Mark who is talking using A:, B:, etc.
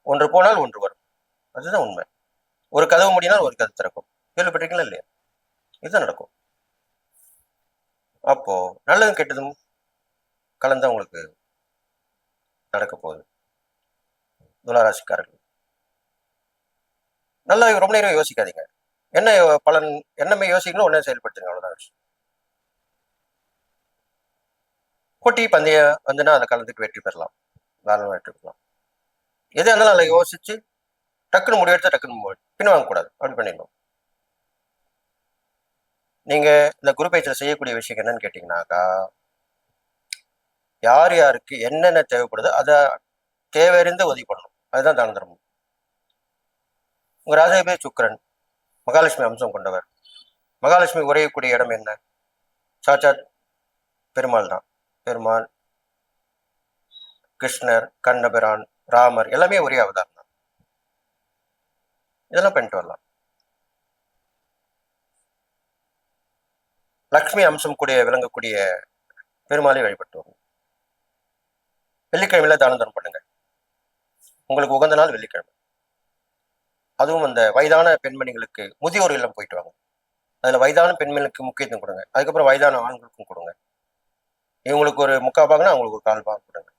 A: ஒன்று போனால் ஒன்று வரும். அதுதான் உண்மை. ஒரு கதவு மூடினால் ஒரு கதவு திறக்கும். கேள்விப்பட்டிருக்கீங்களா இல்லையா? இதுதான் நடக்கும். அப்போ நல்லதும் கெட்டதும் கலந்து உங்களுக்கு நடக்க போகுது. துளாராசிக்காரர்கள் நல்லா ரொம்ப நேரம் யோசிக்காதீங்க. என்ன பலன் என்னமே யோசிக்கணும், உடனே செயல்படுத்துங்க. அவ்வளவுதான் விஷயம். போட்டி பந்தயம் வந்துன்னா அதை கலந்துக்கு வெற்றி பெறலாம், தாராளமாக வெற்றி பெறலாம். எது இருந்தாலும் அதில் யோசிச்சு டக்குன்னு முடிவெடுத்து டக்குன்னு பின் வாங்கக்கூடாது. அப்படி பண்ணிடணும். நீங்க இந்த குரு பயிற்சியில் செய்யக்கூடிய விஷயம் என்னன்னு கேட்டீங்கன்னாக்கா, யார் யாருக்கு என்னென்ன தேவைப்படுதோ அதை தேவையறிந்து உதவி பண்ணணும். அதுதான் தான தர்மம். உங்க ராஜாபே சுக்கரன் மகாலட்சுமி அம்சம் கொண்டவர். மகாலட்சுமி உரையக்கூடிய இடம் என்ன? சாட்சாத் பெருமாள் தான். பெருமாள், கிருஷ்ணர், கண்ணபிரான், ராமர் எல்லாமே ஒரே அவதாரம் தான். இதெல்லாம் பண்ணிட்டு வரலாம். லக்ஷ்மி அம்சம் கூடிய விளங்கக்கூடிய பெருமாளை வழிபட்டு வரும். வெள்ளிக்கிழமையில தானம் தரம் பண்ணுங்க. உங்களுக்கு உகந்த நாள் வெள்ளிக்கிழமை. அதுவும் அந்த வயதான பெண்மணிகளுக்கு முதியோர் இல்லம் போயிட்டு வாங்க. அதுல வயதான பெண்மணிகளுக்கு முக்கியத்துவம் கொடுங்க. அதுக்கப்புறம் வயதான ஆண்களுக்கும் கொடுங்க. இவங்களுக்கு ஒரு 3/4 பாகம்னா அவங்களுக்கு ஒரு 1/4 பாகம் கொடுங்க.